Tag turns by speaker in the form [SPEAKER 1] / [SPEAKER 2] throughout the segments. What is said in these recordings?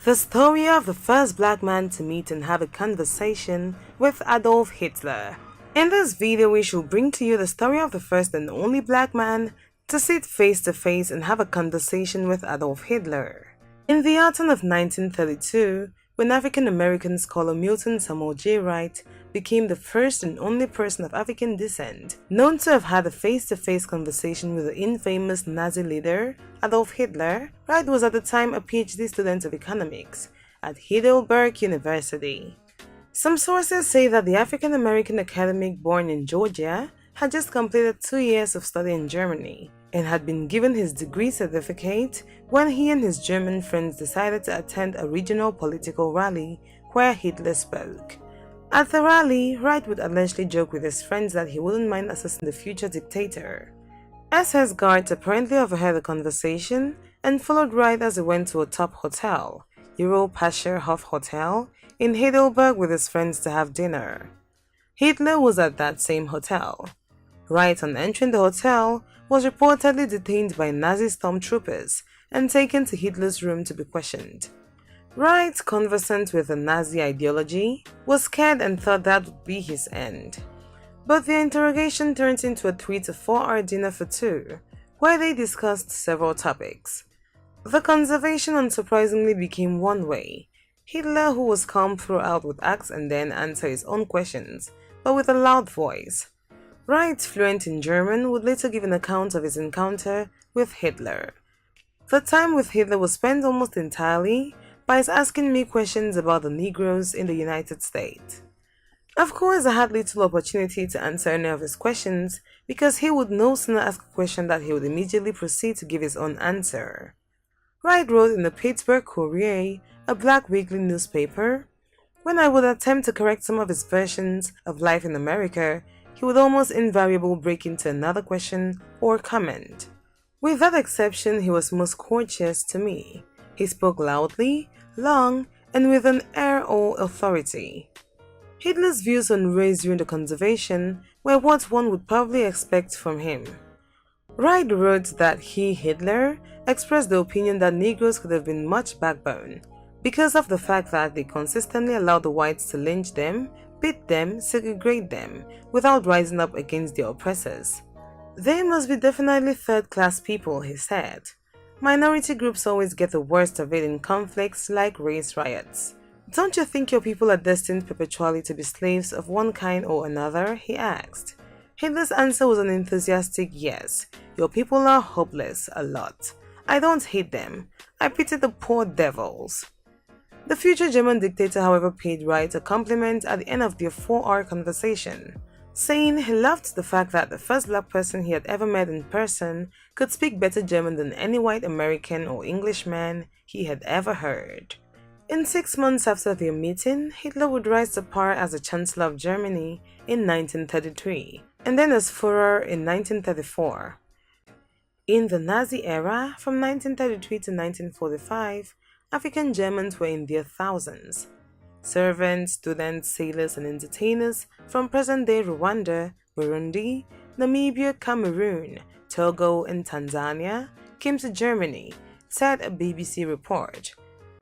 [SPEAKER 1] The story of the first black man to meet and have a conversation with Adolf Hitler. In this video, we shall bring to you the story of the first and only black man to sit face to face and have a conversation with Adolf Hitler. In the autumn of 1932, when African-American scholar Milton S. Wright became the first and only person of African descent known to have had a face-to-face conversation with the infamous Nazi leader Adolf Hitler, Wright was at the time a PhD student of economics at Heidelberg University. Some sources say that the African-American academic born in Georgia had just completed 2 years of study in Germany and had been given his degree certificate when he and his German friends decided to attend a regional political rally where Hitler spoke. At the rally, Wright would allegedly joke with his friends that he wouldn't mind assisting the future dictator. SS guards apparently overheard the conversation and followed Wright as he went to a top hotel, Pascherhof Hotel, in Heidelberg with his friends to have dinner. Hitler was at that same hotel. Wright, on entering the hotel, was reportedly detained by Nazi stormtroopers and taken to Hitler's room to be questioned. Wright, conversant with the Nazi ideology, was scared and thought that would be his end. But the interrogation turned into a 3 to 4 hour dinner for two, where they discussed several topics. The conversation unsurprisingly became one way. Hitler, who was calm throughout, would ask and then answer his own questions, but with a loud voice. Wright, fluent in German, would later give an account of his encounter with Hitler. The time with Hitler was spent almost entirely by his asking me questions about the Negroes in the United States. Of course, I had little opportunity to answer any of his questions because he would no sooner ask a question that he would immediately proceed to give his own answer. Wright wrote in the Pittsburgh Courier, a black weekly newspaper, "When I would attempt to correct some of his versions of life in America, he would almost invariably break into another question or comment. With that exception, he was most courteous to me. He spoke loudly, long, and with an air of authority." Hitler's views on race during the conversation were what one would probably expect from him. Wright wrote that he, Hitler, expressed the opinion that Negroes could have been much backbone because of the fact that they consistently allowed the whites to lynch them, beat them, segregate them, without rising up against their oppressors. "They must be definitely third-class people," he said. "Minority groups always get the worst of it in conflicts like race riots. Don't you think your people are destined perpetually to be slaves of one kind or another?" he asked. Hitler's answer was an enthusiastic yes. "Your people are hopeless, a lot. I don't hate them. I pity the poor devils." The future German dictator, however, paid Wright a compliment at the end of their 4-hour conversation, saying he loved the fact that the first black person he had ever met in person could speak better German than any white American or Englishman he had ever heard. In 6 months after their meeting, Hitler would rise to power as the Chancellor of Germany in 1933, and then as Führer in 1934. In the Nazi era, from 1933 to 1945, African Germans were in their thousands. Servants, students, sailors, and entertainers from present-day Rwanda, Burundi, Namibia, Cameroon, Togo, and Tanzania came to Germany, said a BBC report.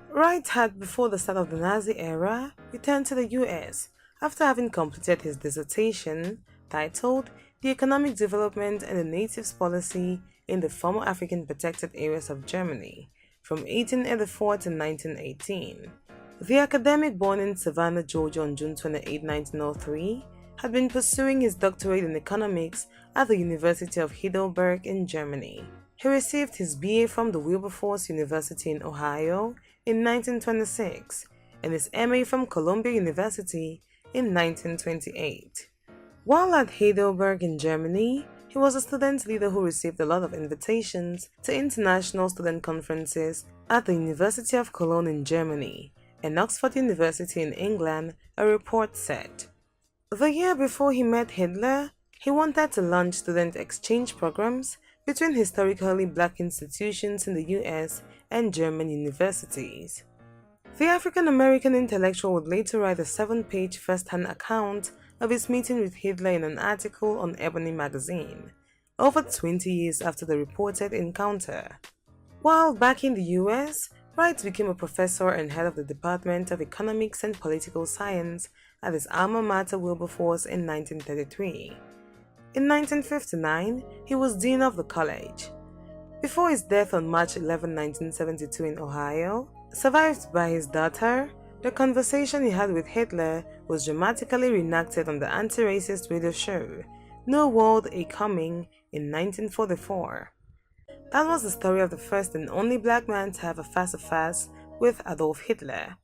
[SPEAKER 1] Wright had, before the start of the Nazi era, returned to the US after having completed his dissertation titled "The Economic Development and the Natives Policy in the Former African Protected Areas of Germany" from 1884 to 1918. The academic, born in Savannah, Georgia on June 28, 1903, had been pursuing his doctorate in economics at the University of Heidelberg in Germany. He received his BA from the Wilberforce University in Ohio in 1926 and his MA from Columbia University in 1928. While at Heidelberg in Germany, he was a student leader who received a lot of invitations to international student conferences at the University of Cologne in Germany and Oxford University in England, a report said. The year before he met Hitler, he wanted to launch student exchange programs between historically black institutions in the US and German universities. The African-American intellectual would later write a 7-page first-hand account of his meeting with Hitler in an article on Ebony magazine, over 20 years after the reported encounter. While back in the US, Wright became a professor and head of the Department of Economics and Political Science at his alma mater Wilberforce in 1933. In 1959, he was dean of the college. Before his death on March 11, 1972 in Ohio, survived by his daughter, the conversation he had with Hitler was dramatically reenacted on the anti-racist radio show No World A Coming in 1944. That was the story of the first and only black man to have a face-to-face with Adolf Hitler.